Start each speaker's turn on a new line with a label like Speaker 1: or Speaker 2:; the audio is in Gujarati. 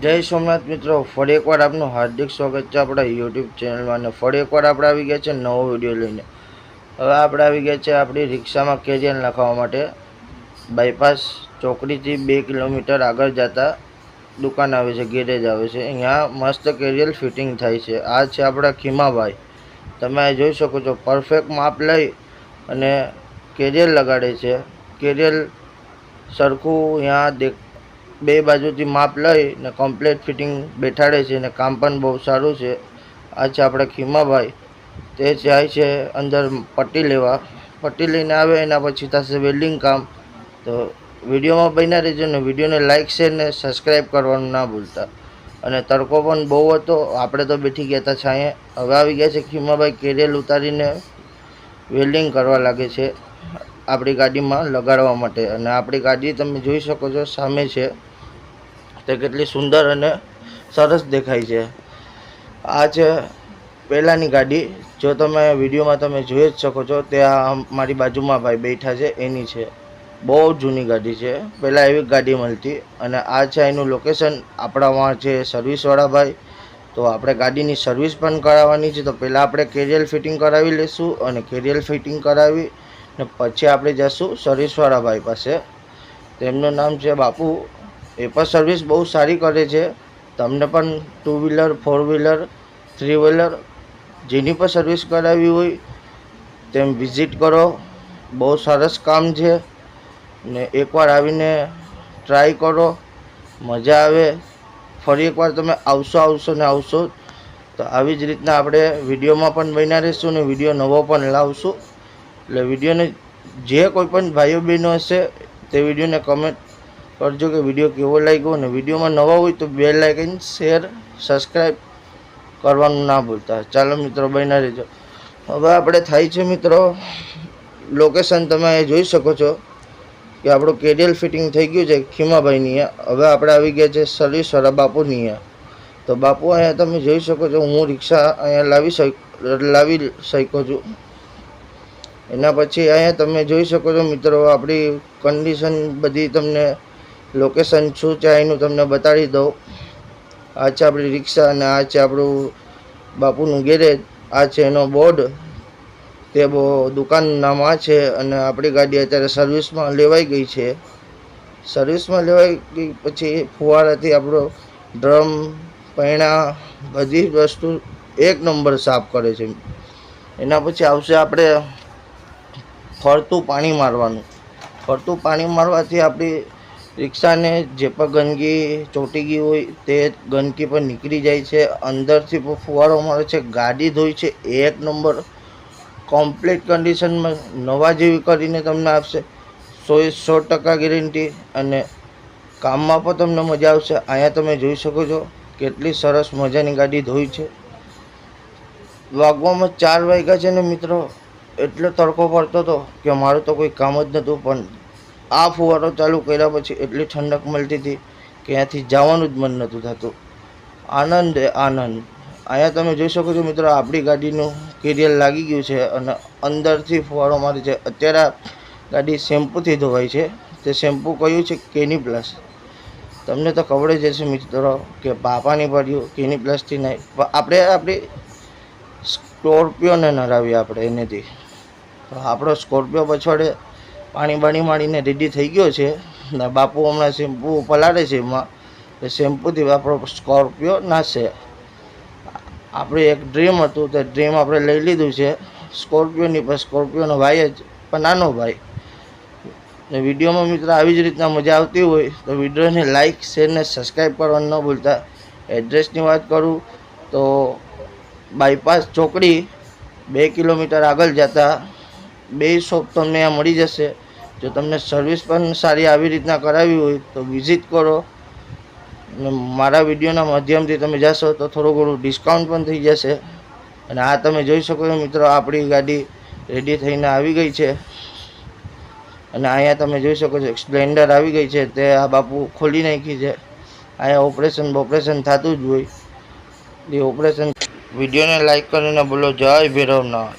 Speaker 1: જય સોમનાથ મિત્રો, ફરી એકવાર આપનું હાર્દિક સ્વાગત છે આપણા યુટ્યુબ ચેનલમાં. અને ફરી એકવાર આપણે આવી ગયા છે નવો વિડીયો લઈને. હવે આપણે આવી ગયા છે આપણી રિક્ષામાં કેરિયર નાખવા માટે. બાયપાસ ચોકડીથી 2 કિલોમીટર આગળ જતા દુકાન આવે છે, ગેરેજ આવે છે. અહીંયા મસ્ત કેરિયર ફિટિંગ થાય છે. આ છે આપણા ખીમાભાઈ. તમે જોઈ શકો છો, પરફેક્ટ માપ લઈ અને કેરિયર લગાડે છે. કેરિયર સરખું અહીંયા બે બાજુથી માપ લઈ ને કમ્પ્લીટ ફિટિંગ બેઠાડે છે ને કામ પણ બહુ સારું છે. આ છે આપણે ખીમાભાઈ. તે જાય છે અંદર પટ્ટી લેવા. પટ્ટી લઈને આવે એના પછી થશે વેલ્ડિંગ કામ. તો વિડીયોમાં બન્યા રહેજો ને વિડીયોને લાઇક શેર ને સબસ્ક્રાઈબ કરવાનું ના ભૂલતા. અને તડકો પણ બહુ હતો, આપણે તો બેઠી ગયા હતા છાંયે. હવે આવી ગયા છે ખીમાભાઈ કેરિયર ઉતારીને વેલ્ડિંગ કરવા લાગે છે આપણી ગાડીમાં લગાડવા માટે. અને આપણી ગાડી તમે જોઈ શકો છો સામે છે, તે કેટલી સુંદર અને સરસ દેખાય છે. આ છે પહેલાંની ગાડી. જો તમે વિડીયોમાં તમે જોઈ જ શકો છો, તે આ મારી બાજુમાં ભાઈ બેઠા છે એની છે. બહુ જૂની ગાડી છે, પહેલાં એવી ગાડી મળતી. અને આ છે એનું લોકેશન. આપણામાં છે સર્વિસવાળા ભાઈ. તો આપણે ગાડીની સર્વિસ પણ કરાવવાની છે. તો પહેલાં આપણે કેરિયર ફિટિંગ કરાવી લઈશું અને કેરિયર ફિટિંગ કરાવી ને પછી આપણે જઈશું સર્વિસવાળા ભાઈ પાસે. તેમનું નામ છે બાપુ. એ પણ સર્વિસ બહુ સારી કરે છે. તમને પણ 2 વ્હીલર 4 વ્હીલર 3 વ્હીલર જેની પણ સર્વિસ કરાવી હોય તેમ વિઝિટ કરો. બહુ સરસ કામ છે ને એકવાર આવીને ટ્રાય કરો, મજા આવે. ફરી એકવાર તમે આવશો. તો આવી જ રીતના આપણે વિડીયોમાં પણ બન્યા રહીશું ને વિડીયો નવો પણ લાવશું. એટલે વિડીયોને જે કોઈ પણ ભાઈઓ બહેનો હશે તે વિડીયોને કમેન્ટ કરજો કે વિડીયો કેવો લાગ્યો. અને વિડીયોમાં નવા હોય તો બેલ આઇકન શેર સબસ્ક્રાઈબ કરવાનું ના ભૂલતા. ચાલો મિત્રો, બન્યા રહેજો. હવે આપણે થાય છે મિત્રો લોકેશન. તમે જોઈ શકો છો કે આપણું કેરિયર ફિટિંગ થઈ ગયું છે ખીમાભાઈની. હવે આપણે આવી ગયા છે સર્વિસવાળા બાપુની અહીંયા. તો બાપુ અહીંયા તમે જોઈ શકો છો, હું રિક્ષા અહીંયા લાવી શક્યો છું. એના પછી અહીંયા તમે જોઈ શકો છો મિત્રો, આપણી કન્ડિશન બધી તમને લોકેશન શું છે એનું તમને બતાડી દઉં. આ છે આપણી રિક્ષા અને આ છે આપણું બાપુનું ગેરેજ. આ છે એનો બોર્ડ. તે દુકાનનું નામ આ છે. અને આપણી ગાડી અત્યારે સર્વિસમાં લેવાઈ ગઈ છે. સર્વિસમાં લેવાઈ ગઈ પછી ફુવારાથી આપણો ડ્રમ પૈણા બધી વસ્તુ એક નંબર સાફ કરે છે. એના પછી આવશે આપણે ફરતું પાણી મારવાનું. ફરતું પાણી મારવાથી આપણી રિક્ષાને જે પણ ગંદકી ચોંટી ગઈ હોય તે ગંદકી પણ નીકળી જાય છે. અંદરથી પણ ફુવારો મારે છે. ગાડી ધોઈ છે એક નંબર કમ્પ્લીટ કન્ડિશનમાં નવા જેવી કરીને તમને આપશે. 100% ગેરંટી. અને કામમાં પણ તમને મજા આવશે. અહીંયા તમે જોઈ શકો છો કેટલી સરસ મજાની ગાડી ધોઈ છે. વાગવામાં 4 વાગ્યા છે ને મિત્રો, એટલો તડકો પડતો હતો કે મારું તો કોઈ કામ જ નહોતું. પણ આ ફુવારો ચાલુ કર્યા પછી એટલી ઠંડક મળતી હતી કે અહીંયાથી જવાનું જ મન નહોતું થતું. આનંદ. અહીંયા તમે જોઈ શકો છો મિત્રો, આપણી ગાડીનું કેરિયર લાગી ગયું છે અને અંદરથી ફુવારો મારે છે. અત્યારે આ ગાડી શેમ્પૂથી ધોવાય છે. તે શેમ્પૂ કયું છે? કેની પ્લસ. તમને તો ખબર જ હશે મિત્રો કે પાપાની પડ્યું કેની પ્લસથી નહીં. આપણે આપણી સ્કોર્પિયોને નરાવીએ આપણે એનેથી. તો આપણો સ્કોર્પિયો પછવાડે પાણી મારીને રેડી થઈ ગયો છે. ને બાપુ હમણાં શેમ્પૂ પલાળે છે એમાં. એ શેમ્પૂથી આપણો સ્કોર્પિયો નાશે. આપણે એક ડ્રીમ હતું, તે ડ્રીમ આપણે લઈ લીધું છે સ્કોર્પિયોની. પણ સ્કોર્પિયોનો ભાઈ જ પણ નાનો ભાઈ. ને વિડીયોમાં મિત્રો આવી જ રીતના મજા આવતી હોય તો વિડીયોને લાઇક શેર ને સબસ્ક્રાઈબ કરવાનું ન ભૂલતા. એડ્રેસની વાત કરું તો બાયપાસ ચોકડી 2 કિલોમીટર આગળ જતા 2 શોપ તમને અહીંયા મળી જશે. જો તમને સર્વિસ પણ સારી આવી રીતના કરાવી હોય તો વિઝિટ કરો. અને મારા વિડીયોના માધ્યમથી તમે જશો તો થોડું ઘણું ડિસ્કાઉન્ટ પણ થઈ જશે. અને આ તમે જોઈ શકો છો મિત્રો, આપણી ગાડી રેડી થઈને આવી ગઈ છે. અને અહીંયા તમે જોઈ શકો છો સ્પ્લેન્ડર આવી ગઈ છે. તે આ બાપુ ખોલી નાખી છે. અહીંયા ઓપરેશન થતું જ હોય એ ઓપરેશન. વિડીયોને લાઈક કરીને બોલો જય ભૈરવનાથ.